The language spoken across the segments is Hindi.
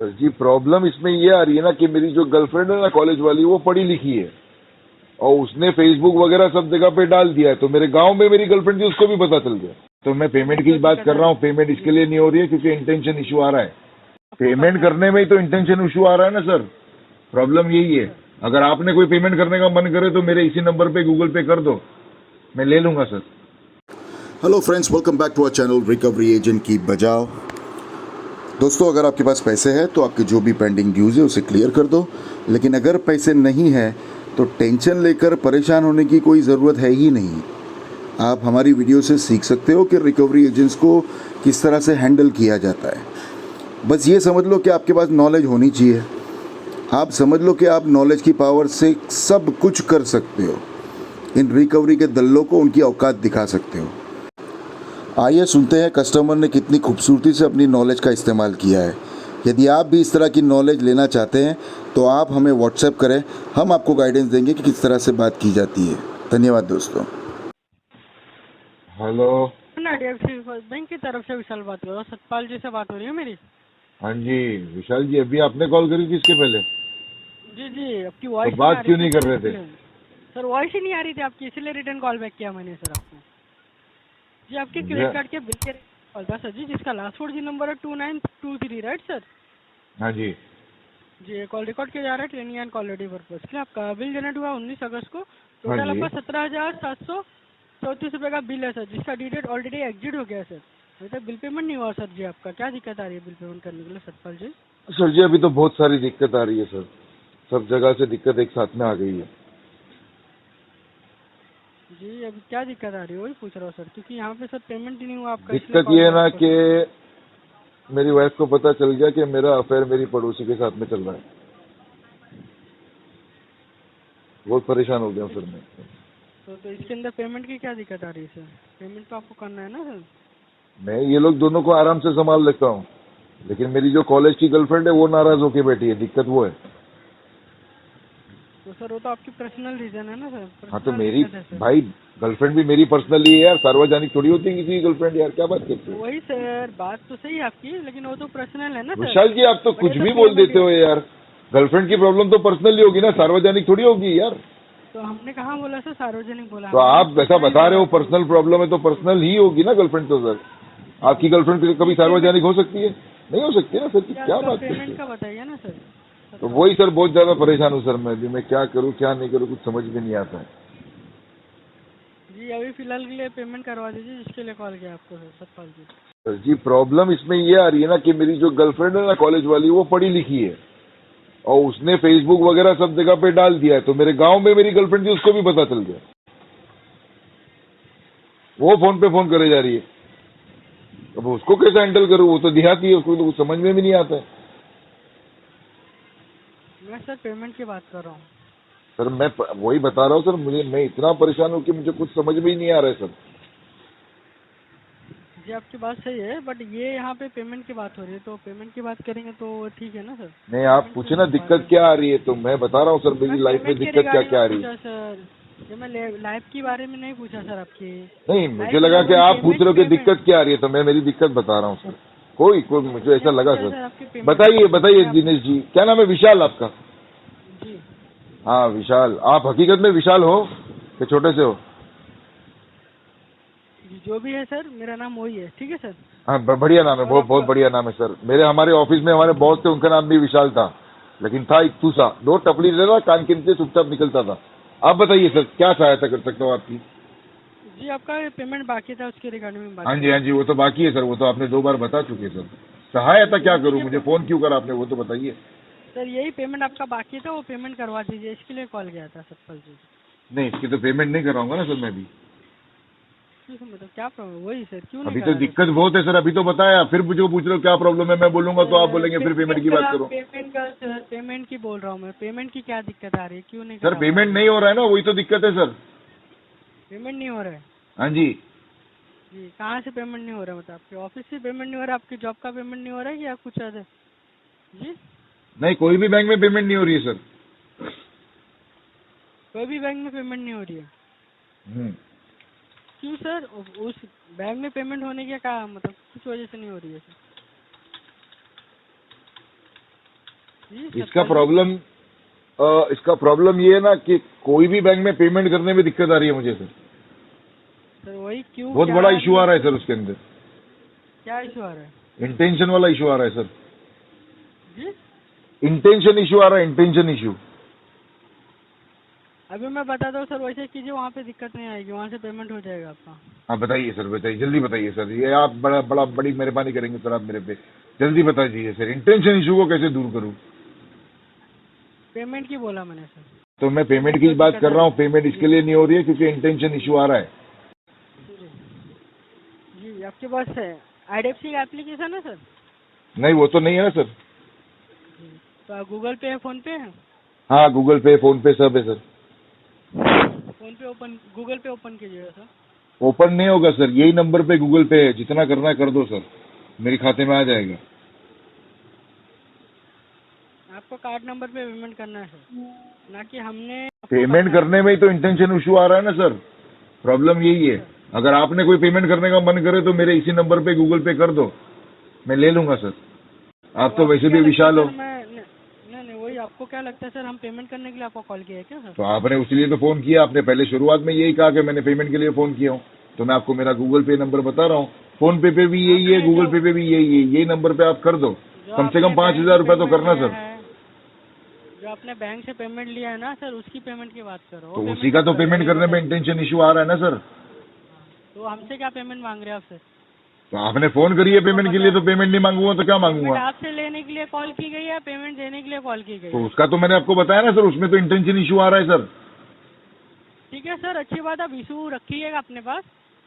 सर जी प्रॉब्लम इसमें ये आ रही है ना कि मेरी जो गर्लफ्रेंड है ना कॉलेज वाली, वो पढ़ी लिखी है और उसने फेसबुक वगैरह सब जगह पे डाल दिया है, तो मेरे गांव में मेरी गर्लफ्रेंड थी उसको भी पता चल गया। तो मैं पेमेंट की बात कर रहा हूँ, पेमेंट इसके लिए नहीं हो रही है क्योंकि इंटेंशन इशू आ रहा है। पेमेंट करने में ही तो इंटेंशन इशू आ रहा है ना सर, प्रॉब्लम यही है। अगर आपने कोई पेमेंट करने का मन करे तो मेरे इसी नंबर पे गूगल पे कर दो, मैं ले लूंगा sir. Hello friends, welcome back to our channel recovery agent की बजाओ। दोस्तों, अगर आपके पास पैसे हैं तो आपके जो भी पेंडिंग ड्यूज है उसे क्लियर कर दो, लेकिन अगर पैसे नहीं है तो टेंशन लेकर परेशान होने की कोई ज़रूरत है ही नहीं। आप हमारी वीडियो से सीख सकते हो कि रिकवरी एजेंट्स को किस तरह से हैंडल किया जाता है। बस ये समझ लो कि आपके पास नॉलेज होनी चाहिए। आप समझ लो कि आप नॉलेज की पावर से सब कुछ कर सकते हो। इन रिकवरी के दल्लों को उनकी औकात दिखा सकते हो। आइए सुनते हैं कस्टमर ने कितनी खूबसूरती से अपनी नॉलेज का इस्तेमाल किया है। यदि आप भी इस तरह की नॉलेज लेना चाहते हैं तो आप हमें व्हाट्सएप करें, हम आपको गाइडेंस देंगे कि किस तरह से बात की जाती है। धन्यवाद दोस्तों। हेलो। IDFC बैंक की तरफ से विशाल बात कर रहा हूँ। सतपाल जी से बात हो रही है मेरी? हाँ जी विशाल जी, अभी आपने कॉल करी थी इसके पहले, जी जी, आपकी वॉइस तो बात क्यों नहीं कर थी रहे थे? सर, वॉइस ही नहीं आ रही थी आपकी, इसलिए रिटर्न कॉल बैक किया मैंने सर आपको। जी, आपके क्रेडिट कार्ड के बिल के कॉल था सर जी, जिसका लास्ट 4 जी नंबर है 2923, राइट सर? हाँ जी। जी, कॉल रिकॉर्ड किया जा रहा है ट्रेनिंग एंड क्वालिटी पर्पज के लिए। आपका बिल जनरेट हुआ 19 अगस्त को। हाँ टोटल जी। आपका 17,734 रुपये का बिल है सर, जिसका ड्यू डेट ऑलरेडी एग्जिट हो गया है सर। अभी तक बिल पेमेंट नहीं हुआ सर जी। आपका क्या दिक्कत आ रही है बिल पेमेंट करने के लिए सतपाल जी? सर जी अभी तो बहुत सारी दिक्कत आ रही है सर, सब जगह से दिक्कत एक साथ में आ गई है। जी, अभी क्या दिक्कत आ रही है वही पूछ रहा हूँ सर, क्योंकि यहाँ पे सर पेमेंट ही नहीं हुआ आपका। दिक्कत ये है ना कि मेरी वाइफ को पता चल गया कि मेरा अफेयर मेरी पड़ोसी के साथ में चल रहा है। बहुत परेशान हो गया हूँ सर मैं। तो इसके अंदर पेमेंट की क्या दिक्कत आ रही है सर? पेमेंट तो आपको करना है ना सर। मैं ये लोग दोनों को आराम से संभाल लेता हूँ, लेकिन मेरी जो कॉलेज की गर्लफ्रेंड है वो नाराज होके बैठी है, दिक्कत वो है। तो सर वो तो आपकी पर्सनल रीजन है ना सर। हाँ तो पर्सनल मेरी दिक्कत है सर। भाई गर्लफ्रेंड भी मेरी पर्सनली है यार, सार्वजनिक थोड़ी होती है किसी की गर्लफ्रेंड यार, क्या बात करते हो? वही सर, बात तो सही है आपकी, लेकिन वो तो पर्सनल है ना सर। विशाल जी आप तो कुछ भी बोल देते हो यार, गर्लफ्रेंड की प्रॉब्लम तो पर्सनली होगी ना, सार्वजनिक थोड़ी होगी यार। तो हमने कहाँ बोला सर सार्वजनिक बोला? तो आप ऐसा बता रहे हो पर्सनल प्रॉब्लम है तो पर्सनल ही होगी ना गर्लफ्रेंड तो सर। आपकी गर्लफ्रेंड कभी सार्वजनिक हो सकती है? नहीं हो सकती ना सर, क्या बात करते पेमेंट का हैं? बताइए ना सर। तो वही सर, बहुत ज्यादा परेशान हूँ सर मैं अभी, मैं क्या करूँ क्या नहीं करूँ कुछ समझ में नहीं आता है। जी, अभी फिलहाल के लिए पेमेंट करवा दीजिए, जिसके लिए कॉल किया आपको सर सतपाल जी। सर जी प्रॉब्लम इसमें ये आ रही है ना कि मेरी जो गर्लफ्रेंड है ना कॉलेज वाली, वो पढ़ी लिखी है और उसने फेसबुक वगैरह सब जगह पे डाल दिया है, तो मेरे गांव में मेरी गर्लफ्रेंड थी उसको भी पता चल गया। वो फोन पे फोन करे जा रही है, अब उसको कैसे हैंडल करूँ? वो तो देहाती है, उसको तो कुछ समझ में भी नहीं आता है। मैं सर पेमेंट की बात कर रहा हूँ। सर मैं वही बता रहा हूँ सर, मैं इतना परेशान हूँ कि मुझे कुछ समझ में ही नहीं आ रहा है सर। जी, आपकी बात सही है, बट ये यहाँ पे पेमेंट की बात हो रही है, तो पेमेंट की बात करेंगे तो ठीक है ना सर। नहीं आप पूछे ना दिक्कत क्या आ रही है, तो मैं बता रहा हूँ सर मेरी लाइफ में दिक्कत क्या क्या आ रही है। सर ये मैं लाइफ के बारे में नहीं पूछा सर आपकी। नहीं मुझे लगा कि आप पूछ रहे हो कि दिक्कत क्या आ रही है, तो मैं मेरी दिक्कत बता रहा हूँ सर। कोई मुझे ऐसा लगा सर। बताइए बताइए दिनेश जी, क्या नाम है? विशाल आपका? जी हाँ विशाल। आप हकीकत में विशाल हो कि छोटे से हो? जी, जो भी है सर, मेरा नाम वही है, ठीक है सर। हाँ बढ़िया नाम है, बहुत बहुत बढ़िया नाम है सर। हमारे ऑफिस में हमारे बॉस थे, उनका नाम भी विशाल था, लेकिन था एक तूसा, दो टपली ले रहा, कान के नीचे चुपचाप निकलता था। आप बताइए सर क्या सहायता कर सकता हूँ आपकी? जी, आपका पेमेंट बाकी था, उसके रिगार्डिंग में बात। हाँ जी वो तो बाकी है सर, वो तो आपने 2 बार बता चुके हैं सर। सहायता क्या करूँ, मुझे फोन क्यों करा आपने वो तो बताइए। सर यही पेमेंट आपका बाकी था, वो पेमेंट करवा दीजिए, इसके लिए कॉल किया था सतपाल जी। नहीं इसकी तो पेमेंट नहीं कराऊंगा ना सर मैं भी। मतलब क्या प्रॉब्लम? वही सर, क्यों नहीं अभी करा तो दिक्कत बहुत है सर, अभी तो बताया, फिर मुझे पूछ रहे हो क्या प्रॉब्लम है, मैं बोलूंगा तो आप बोलेंगे फिर पेमेंट की बात करो। पेमेंट का सर, पेमेंट की बोल रहा हूँ मैं, पेमेंट की क्या दिक्कत आ रही है, क्यों नहीं सर करा? पेमेंट नहीं हो रहा है ना, वही तो दिक्कत है सर। पेमेंट नहीं हो रहा है? हाँ जी। जी, कहाँ से पेमेंट नहीं हो रहा है? मतलब आपके ऑफिस से पेमेंट नहीं हो रहा है, आपकी जॉब का पेमेंट नहीं हो रहा है, या कुछ अदर? जी, नहीं कोई भी बैंक में पेमेंट नहीं हो रही है सर। कोई भी बैंक में पेमेंट नहीं हो रही है? क्यों सर? उस बैंक में पेमेंट होने के क्या मतलब, किस वजह से नहीं हो रही है सर? जी इसका प्रॉब्लम ये है ना कि कोई भी बैंक में पेमेंट करने में दिक्कत आ रही है मुझे सर। सर वही क्यों, बहुत क्या बड़ा इशू आ रहा है सर उसके अंदर। क्या इशू आ रहा है इंटेंशन वाला इशू आ रहा है सर। जी? इंटेंशन इशू आ रहा है, इंटेंशन इशू। अभी मैं बताता हूँ सर, वैसे कीजिए, वहाँ पे दिक्कत नहीं आएगी, वहाँ से पेमेंट हो जाएगा आपका। हाँ बताइए सर, बताइए, जल्दी बताइए सर। ये आप बड़ी मेहरबानी करेंगे सर आप मेरे पे। जल्दी बता दीजिए सर, इंटेंशन इशू को कैसे दूर करूँ। पेमेंट की बोला मैंने सर। तो मैं पेमेंट की बात कर रहा हूँ, पेमेंट इसके लिए नहीं हो रही है क्योंकि इंटेंशन इशू आ रहा है। जी आपके पास IDFC का एप्लीकेशन है सर? नहीं वो तो नहीं है ना सर। तो गूगल पे है, फोन पे है? हाँ गूगल पे, फोन पे सब है सर। फोन पे ओपन, गूगल पे ओपन कीजिएगा सर। ओपन नहीं होगा सर, यही नंबर पे गूगल पे है, जितना करना है कर दो सर, मेरे खाते में आ जाएगा। आपको कार्ड नंबर पे पेमेंट करना है सर, ना कि हमने पेमेंट करने में ही तो इंटेंशन इशू आ रहा है ना सर, प्रॉब्लम यही है। अगर आपने कोई पेमेंट करने का मन करे तो मेरे इसी नंबर पे गूगल पे कर दो, मैं ले लूंगा सर। आप तो वैसे भी विशाल हो। नहीं, वही आपको क्या लगता है सर, हम पेमेंट करने के लिए आपको कॉल किया है क्या सर? तो आपने उसलिए तो फोन किया, आपने पहले शुरुआत में यही कहा कि मैंने पेमेंट के लिए फोन किया हूँ, तो मैं आपको मेरा गूगल पे नंबर बता रहा हूँ। फोन पे भी यही है, गूगल पे भी यही है, यही नंबर पे आप कर दो, कम से कम 5,000 रुपए तो करना सर। जो आपने बैंक से पेमेंट लिया है ना सर, उसकी पेमेंट की बात करो। तो उसी का तो पेमेंट करने में इंटेंशन इशू आ रहा है ना सर। तो हमसे क्या पेमेंट मांग रहे हैं आपसे? तो आपने फोन करी है पेमेंट के लिए, तो पेमेंट नहीं मांगूंगा तो क्या मांगूंगा? आपसे लेने के लिए कॉल की गई है, पेमेंट देने के लिए कॉल की गई? तो उसका तो मैंने आपको बताया ना सर, उसमें तो इंटेंशन इशू आ रहा है सर। ठीक है सर, अच्छी बात, आप इशू रखिएगा अपने पास,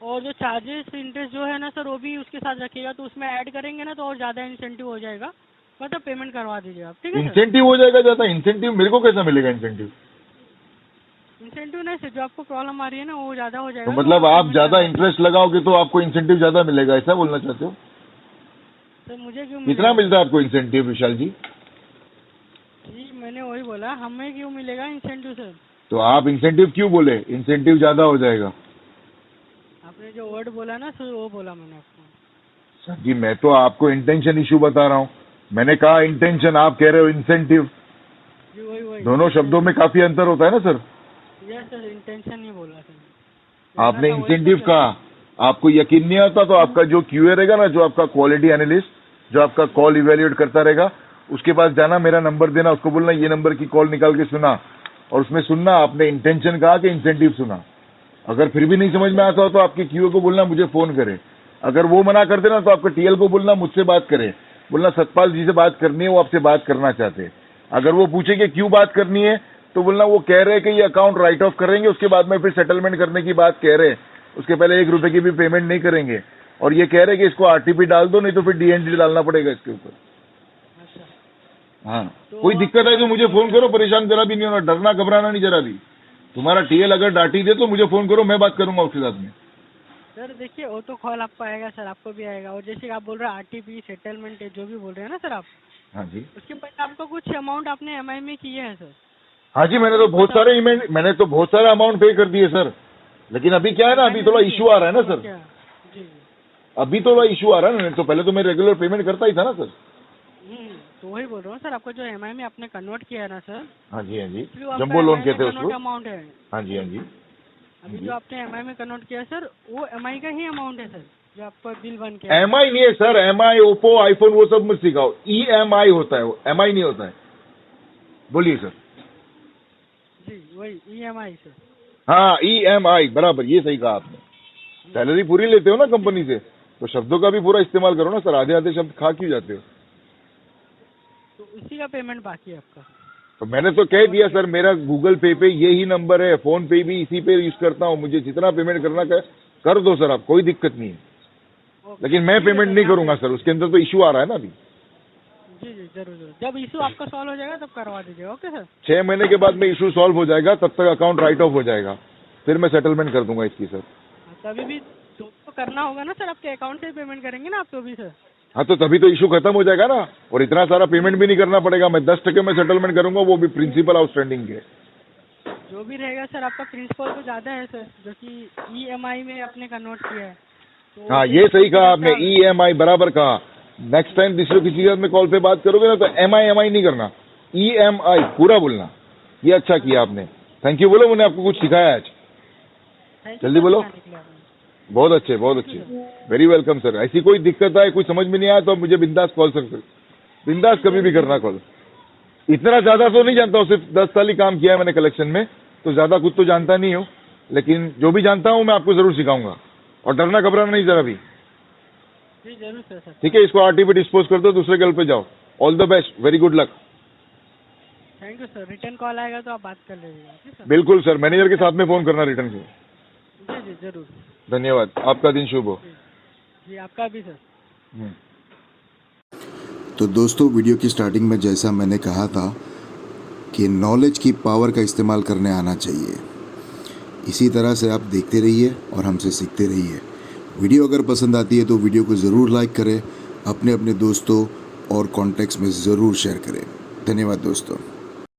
और जो चार्जेस इंटरेस्ट जो है ना सर वो भी उसके साथ रखिएगा, तो उसमें ऐड करेंगे ना तो और ज़्यादा इंसेंटिव हो जाएगा, मतलब पेमेंट करवा दीजिए आप। ठीक है सर? इंसेंटिव हो जाएगा ज़्यादा? इंसेंटिव मेरे को कैसा मिलेगा इंसेंटिव? इंसेंटिव नहीं सर, जो आपको प्रॉब्लम आ रही है ना वो ज़्यादा हो जाएगा। तो मतलब आप ज़्यादा इंटरेस्ट लगाओगे तो आपको इंसेंटिव ज़्यादा मिलेगा, ऐसा बोलना चाहते हो? सर मुझे क्यों कितना मिलता है आपको इंसेंटिव विशाल जी? जी मैंने वही बोला, हमें क्यों मिलेगा इंसेंटिव सर? तो आप इंसेंटिव क्यों बोले? इंसेंटिव ज़्यादा हो जाएगा। आपने जो वर्ड बोला ना सर वो बोला मैंने आपको। सर जी मैं तो आपको इंटेंशन इशू बता रहा हूँ, मैंने कहा इंटेंशन, आप कह रहे हो इंसेंटिव। जी वही दोनों शब्दों में काफी अंतर होता है ना सर। यस सर, इंटेंशन नहीं बोला सर। आपने इंसेंटिव कहा, आपको यकीन नहीं आता तो आपका जो क्यूए रहेगा ना, जो आपका क्वालिटी एनालिस्ट, जो आपका कॉल इवेल्युएट करता रहेगा, उसके पास जाना, मेरा नंबर देना, उसको बोलना ये नंबर की कॉल निकाल के सुना, और उसमें सुनना आपने इंटेंशन कहा कि इंसेंटिव सुना। अगर फिर भी नहीं समझ में आता हो तो आपके क्यूए को बोलना मुझे फोन करे, अगर वो मना कर देना तो आपके टीएल को बोलना मुझसे बात करे, बोलना सतपाल जी से बात करनी है, वो आपसे बात करना चाहते हैं। अगर वो पूछे कि क्यों बात करनी है तो बोलना वो कह रहे हैं कि ये अकाउंट राइट ऑफ करेंगे, उसके बाद में फिर सेटलमेंट करने की बात कह रहे हैं, उसके पहले 1 रुपए की भी पेमेंट नहीं करेंगे, और ये कह रहे हैं कि इसको आरटीपी डाल दो, नहीं तो फिर डीएनडी डालना पड़ेगा इसके ऊपर। हाँ तो कोई दिक्कत है तो मुझे फोन करो, परेशान जरा भी नहीं होना, डरना घबराना नहीं जरा भी। तुम्हारा टीएल अगर डांटी दे तो मुझे फोन करो, मैं बात करूंगा उसके साथ में। सर देखिए वो तो कॉल आपको आएगा सर, आपको भी आएगा, और जैसे आप बोल रहे हैं आरटीपी सेटलमेंट है, जो भी बोल रहे हैं ना सर आप, हाँ जी, उसके बाद आपको कुछ अमाउंट आपने एमआई में किए हैं सर? हाँ जी, मैंने तो बहुत सारे अमाउंट पे कर दिए सर, लेकिन अभी क्या है ना, अभी थोड़ा इशू आ रहा है ना सर। जी अभी थोड़ा इशू आ रहा है ना, तो पहले तो मैं रेगुलर पेमेंट करता ही था ना सर। तो वही बोल रहा हूँ सर, आपको जो एमआई में आपने कन्वर्ट किया है ना सर। हाँ जी, हाँ जी, जो जंबो लोन कहते हैं उसको। अमाउंट है। हाँ जी, हाँ जी। अभी जो आपने एमआई में कन्वर्ट किया है सर, वो एमआई का ही अमाउंट है सर, जो आपका बिल बन के। एमआई नहीं है सर, एमआई, ओप्पो, आईफोन वो सब मत सिखाओ, ईएमआई होता है वो, एमआई नहीं होता है। बोलिए सर। जी वही ईएमआई सर। हाँ ईएमआई, बराबर, ये सही कहा आपने। सैलरी पूरी लेते हो ना कंपनी से, तो शब्दों का भी पूरा इस्तेमाल करो ना सर, आधे आधे शब्द खा क्यों जाते हो? तो उसी का पेमेंट बाकी है आपका। तो मैंने तो कह दिया सर, मेरा गूगल पे पे यही नंबर है, फोन पे भी इसी पे यूज करता हूँ, मुझे जितना पेमेंट करना कर दो सर आप, कोई दिक्कत नहीं है। लेकिन मैं पेमेंट नहीं करूंगा सर, उसके अंदर तो इशू आ रहा है ना अभी। जी जरूर, जब इशू आपका सॉल्व हो जाएगा तब करवा दीजिएगा। Okay sir. 6 महीने के बाद में इशू सॉल्व हो जाएगा, तब तक अकाउंट राइट ऑफ हो जाएगा, फिर मैं सेटलमेंट कर दूंगा इसकी सर। तभी भी तो करना होगा ना सर, आपके अकाउंट से पेमेंट करेंगे ना आप तो भी सर। हाँ तो तभी तो इशू खत्म हो जाएगा ना, और इतना सारा पेमेंट भी नहीं करना पड़ेगा, मैं 10% में सेटलमेंट करूंगा, वो भी प्रिंसिपल आउटस्टैंडिंग के। जो भी रहेगा सर, आपका प्रिंसिपल तो ज्यादा है सर, जो कि ईएमआई में आपने कन्वर्ट किया है। तो हाँ ये सही कहा आपने, ईएमआई बराबर कहा। नेक्स्ट टाइम दूसरे किसी के साथ में कॉल पे बात करोगे ना तो एमआई नहीं करना, EMI पूरा बोलना। ये अच्छा किया आपने, थैंक यू बोलो, मैंने आपको कुछ सिखाया आज। Thank you, जल्दी sir, बोलो। सिखाने के लिए आपने। बहुत अच्छे, बहुत अच्छे, वेरी वेलकम सर। ऐसी कोई दिक्कत आए, कोई समझ में नहीं आया तो आप मुझे बिंदास कॉल सर, बिंदास कभी भी करना कॉल। इतना ज्यादा तो नहीं जानता हूँ, सिर्फ 10 साल ही काम किया है मैंने कलेक्शन में, तो ज्यादा कुछ तो जानता नहीं हूँ, लेकिन जो भी जानता हूँ मैं आपको जरूर सिखाऊंगा। और डरना घबराना नहीं जरा भी, जी जरूर सर। ठीक है? इसको RT पे डिस्पोज कर दो, दूसरे गर्ल पे जाओ। All the best, very good luck. Thank you sir, return call आएगा तो आप बात कर लीजिएगा, ठीक है सर। बिल्कुल सर, मैनेजर के साथ में फोन करना रिटर्न से। जी जी जरूर। धन्यवाद, आपका दिन शुभ हो। जी आपका भी सर। तो दोस्तों, वीडियो की स्टार्टिंग में जैसा मैंने कहा था कि नॉलेज की पावर का इस्तेमाल करने आना चाहिए। इसी तरह से आप देखते रहिए और हमसे सीखते रहिए। वीडियो अगर पसंद आती है तो वीडियो को ज़रूर लाइक करें, अपने अपने दोस्तों और कॉन्टैक्ट्स में ज़रूर शेयर करें। धन्यवाद दोस्तों।